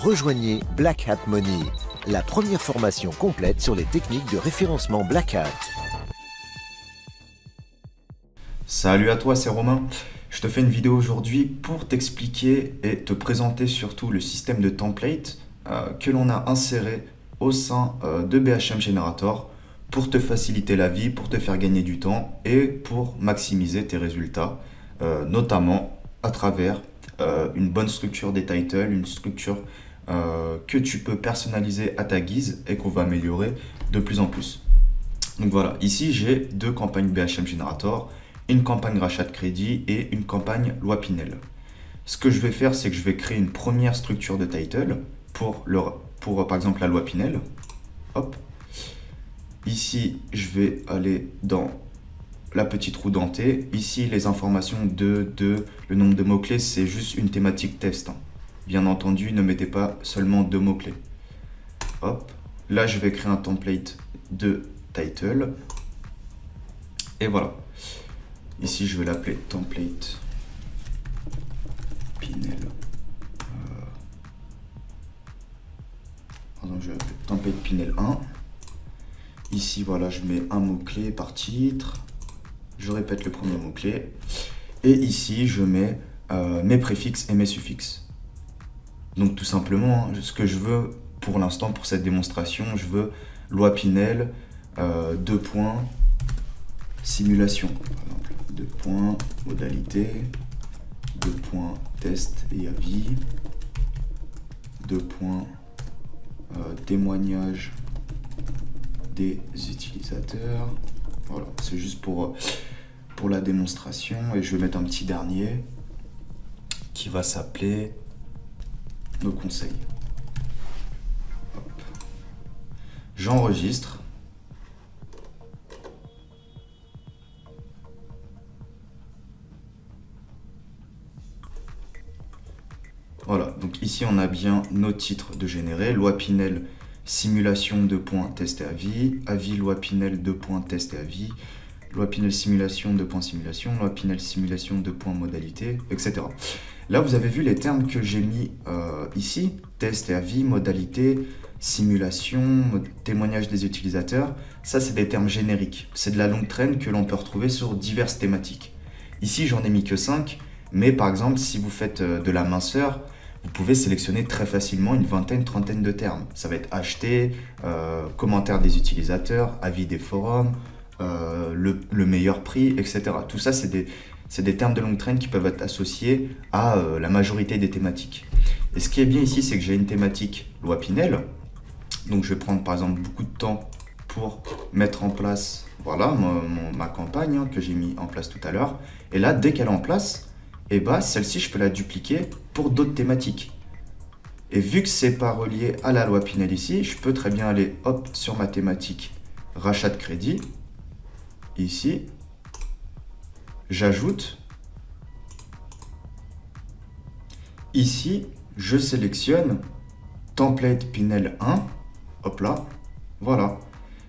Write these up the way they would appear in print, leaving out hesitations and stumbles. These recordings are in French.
Rejoignez Black Hat Money, la première formation complète sur les techniques de référencement Black Hat. Salut à toi, c'est Romain. Je te fais une vidéo aujourd'hui pour t'expliquer et te présenter surtout le système de template que l'on a inséré au sein de BHM Generator pour te faciliter la vie, pour te faire gagner du temps et pour maximiser tes résultats, notamment à travers une bonne structure des titles, une structure que tu peux personnaliser à ta guise et qu'on va améliorer de plus en plus. Donc voilà, ici j'ai deux campagnes BHM Generator, une campagne rachat de crédit et une campagne loi Pinel. Ce que je vais faire, c'est que je vais créer une première structure de title pour par exemple la loi Pinel. Hop. Ici, je vais aller dans la petite roue dentée. Ici, les informations le nombre de mots-clés, c'est juste une thématique test. Bien entendu, ne mettez pas seulement 2 mots-clés. Hop. Là, je vais créer un template de title. Et voilà. Ici, je vais l'appeler template Pinel. Pardon, je vais l'appeler template Pinel 1. Ici, voilà, je mets un mot-clé par titre. Je répète le premier mot-clé. Et ici, je mets mes préfixes et mes suffixes. Donc, tout simplement, ce que je veux pour l'instant, pour cette démonstration, je veux loi Pinel, 2 points, simulation, par exemple. 2 points, modalité, 2 points, test et avis, 2 points, témoignage des utilisateurs. Voilà, c'est juste pour la démonstration. Et je vais mettre un petit dernier qui va s'appeler nos conseils. J'enregistre. Voilà, donc ici on a bien nos titres de générer. Loi Pinel, simulation 2 points, test et avis. Avis, loi Pinel, 2 points, test et avis. Loi Pinel, simulation, 2 points, simulation. Loi Pinel, simulation, 2 points, modalité, etc. Là, vous avez vu les termes que j'ai mis ici. Test et avis, modalité, simulation, témoignage des utilisateurs. Ça, c'est des termes génériques. C'est de la longue traîne que l'on peut retrouver sur diverses thématiques. Ici, j'en ai mis que 5. Mais par exemple, si vous faites de la minceur, vous pouvez sélectionner très facilement une vingtaine, trentaine de termes. Ça va être acheter, commentaires des utilisateurs, avis des forums, le meilleur prix, etc. Tout ça, c'est des termes de longue traîne qui peuvent être associés à la majorité des thématiques. Et ce qui est bien ici, c'est que j'ai une thématique loi Pinel. Donc, je vais prendre par exemple beaucoup de temps pour mettre en place voilà, ma campagne que j'ai mis en place tout à l'heure. Et là, dès qu'elle est en place, et bah celle-ci, je peux la dupliquer pour d'autres thématiques. Et vu que c'est pas relié à la loi Pinel ici, je peux très bien aller hop sur ma thématique rachat de crédit. Ici, j'ajoute. Ici, je sélectionne template Pinel 1. Hop là, voilà.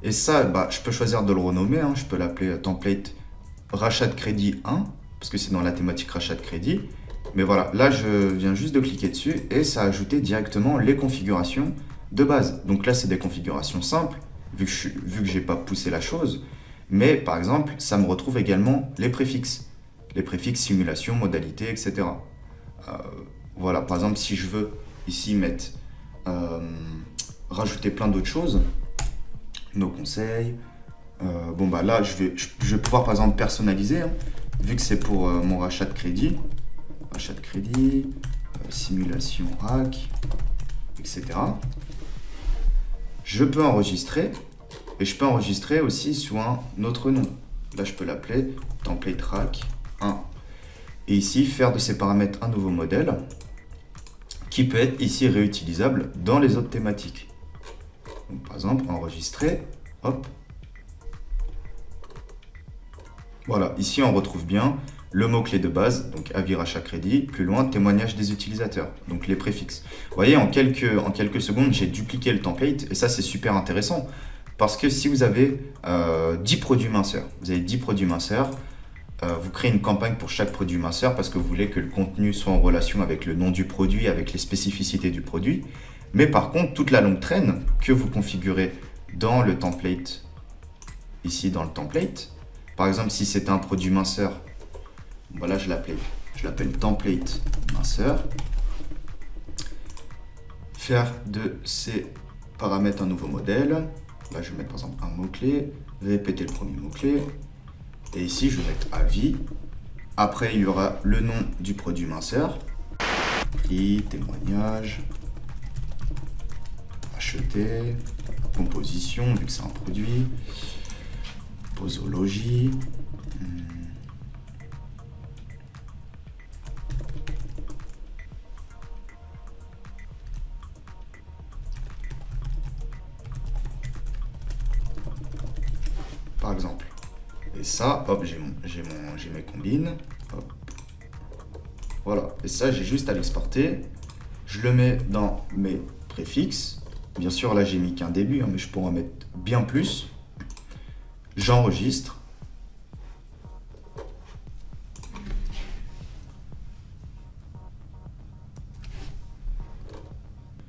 Et ça, bah, je peux choisir de le renommer. Je peux l'appeler template rachat de crédit 1. Parce que c'est dans la thématique rachat de crédit. Mais voilà, là, je viens juste de cliquer dessus et ça a ajouté directement les configurations de base. Donc là, c'est des configurations simples, vu que je n'ai pas poussé la chose. Mais par exemple, ça me retrouve également les préfixes. Les préfixes simulation, modalité, etc. Voilà, par exemple, si je veux ici mettre, rajouter plein d'autres choses, nos conseils. Bon, bah là, je vais pouvoir par exemple personnaliser. Vu que c'est pour mon rachat de crédit, simulation RAC, etc. Je peux enregistrer et je peux enregistrer aussi sous un autre nom. Là, je peux l'appeler template RAC 1. Et ici, faire de ces paramètres un nouveau modèle qui peut être ici réutilisable dans les autres thématiques. Donc, par exemple, enregistrer, hop. Voilà, ici on retrouve bien le mot-clé de base, donc avis rachat crédit, plus loin témoignage des utilisateurs, donc les préfixes. Vous voyez, en quelques secondes, j'ai dupliqué le template et ça c'est super intéressant parce que si vous avez 10 produits minceurs, vous créez une campagne pour chaque produit minceur parce que vous voulez que le contenu soit en relation avec le nom du produit, avec les spécificités du produit. Mais par contre, toute la longue traîne que vous configurez dans le template, ici dans le template, par exemple, si c'est un produit minceur, voilà, je l'appelle template minceur. Faire de ces paramètres un nouveau modèle. Là, je vais mettre par exemple un mot-clé, répéter le premier mot-clé. Et ici, je vais mettre avis. Après, il y aura le nom du produit minceur. Prix, témoignage, acheter, composition, vu que c'est un produit, posologie. Par exemple. Et ça, hop, j'ai mes combines. Hop. Voilà. Et ça, j'ai juste à l'exporter. Je le mets dans mes préfixes. Bien sûr, là, j'ai mis qu'un début, hein, mais je pourrais en mettre bien plus. J'enregistre.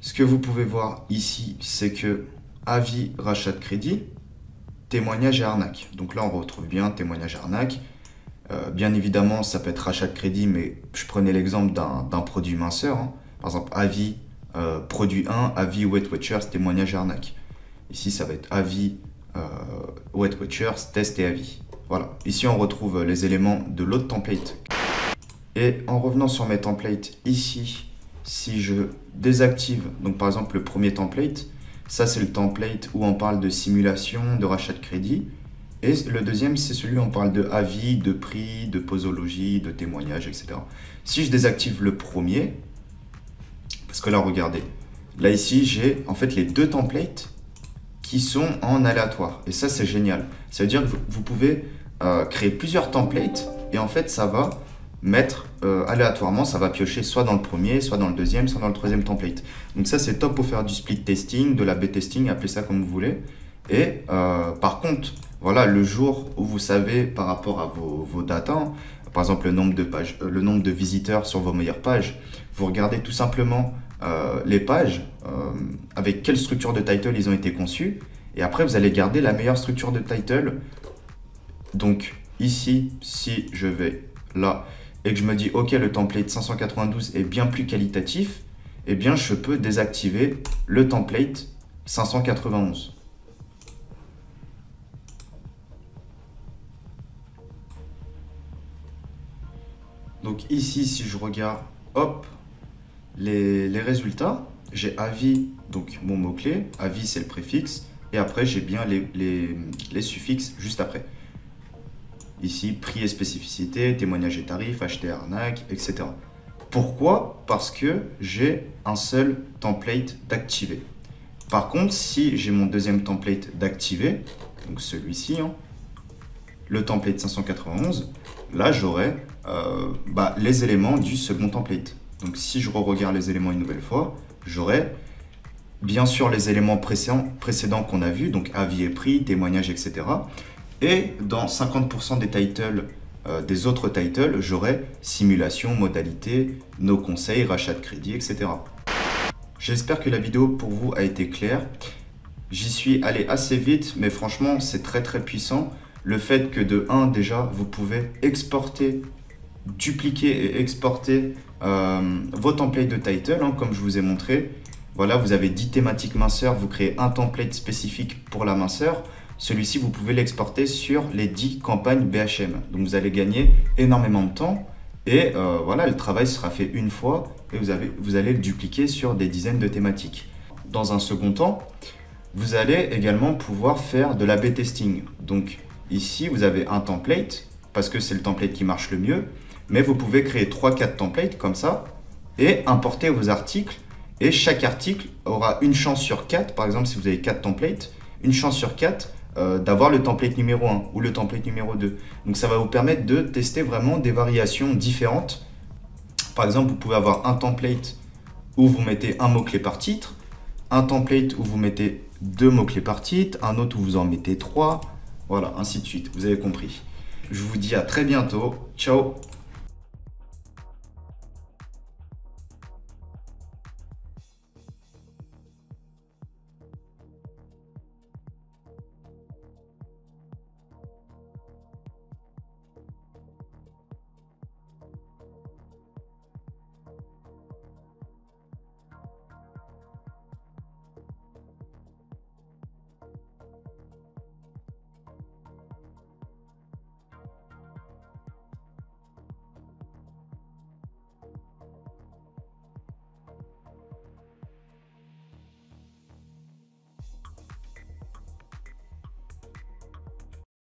Ce que vous pouvez voir ici, c'est que avis, rachat de crédit, témoignage et arnaque. Donc là, on retrouve bien témoignage et arnaque. Bien évidemment, ça peut être rachat de crédit, mais je prenais l'exemple d'un produit minceur. Hein. Par exemple, avis, produit 1, avis Weight Watchers, témoignage et arnaque. Ici, ça va être avis Weight Watchers, test et avis. Voilà. Ici, on retrouve les éléments de l'autre template. Et en revenant sur mes templates, ici, si je désactive, donc par exemple le premier template, ça, c'est le template où on parle de simulation, de rachat de crédit. Et le deuxième, c'est celui où on parle de avis, de prix, de posologie, de témoignage, etc. Si je désactive le premier, parce que là, regardez, là ici, j'ai en fait les deux templates qui sont en aléatoire. Et ça, c'est génial. Ça veut dire que vous pouvez créer plusieurs templates et en fait, ça va mettre aléatoirement, ça va piocher soit dans le premier, soit dans le deuxième, soit dans le troisième template. Donc ça, c'est top pour faire du split testing, de l'A/B testing, appelez ça comme vous voulez. Et par contre, voilà, le jour où vous savez par rapport à vos datas, par exemple le nombre de pages, le nombre de visiteurs sur vos meilleures pages, vous regardez tout simplement les pages, avec quelle structure de title ils ont été conçus, et après vous allez garder la meilleure structure de title. Donc ici, si je vais là, et que je me dis ok, le template 592 est bien plus qualitatif, eh bien je peux désactiver le template 591. Donc ici, si je regarde, hop, les résultats, j'ai avis, donc mon mot-clé, avis c'est le préfixe, et après j'ai bien les suffixes juste après. Ici, prix et spécificité, témoignage et tarif, acheter, arnaque, etc. Pourquoi? Parce que j'ai un seul template d'activer. Par contre, si j'ai mon deuxième template d'activer, donc celui-ci, hein, le template 591, là j'aurai les éléments du second template. Donc si je regarde les éléments une nouvelle fois, j'aurai bien sûr les éléments précédents qu'on a vus, donc avis et prix, témoignage, etc. Et dans 50% des titles, des autres titles, j'aurai simulation, modalité, nos conseils, rachat de crédit, etc. J'espère que la vidéo pour vous a été claire. J'y suis allé assez vite, mais franchement, c'est très puissant. Le fait que de 1, déjà, vous pouvez exporter, dupliquer et exporter vos templates de title, hein, comme je vous ai montré. Voilà, vous avez 10 thématiques minceur, vous créez un template spécifique pour la minceur. Celui-ci, vous pouvez l'exporter sur les 10 campagnes BHM. Donc, vous allez gagner énormément de temps. Et voilà, le travail sera fait une fois et vous allez le dupliquer sur des dizaines de thématiques. Dans un second temps, vous allez également pouvoir faire de l'A/B testing. Donc, ici, vous avez un template, parce que c'est le template qui marche le mieux, mais vous pouvez créer 3-4 templates comme ça et importer vos articles. Et chaque article aura une chance sur 4, par exemple, si vous avez 4 templates, une chance sur 4 d'avoir le template numéro 1 ou le template numéro 2. Donc, ça va vous permettre de tester vraiment des variations différentes. Par exemple, vous pouvez avoir un template où vous mettez un mot-clé par titre, un template où vous mettez 2 mots-clés par titre, un autre où vous en mettez 3, voilà, ainsi de suite, vous avez compris. je vous dis à très bientôt. Ciao!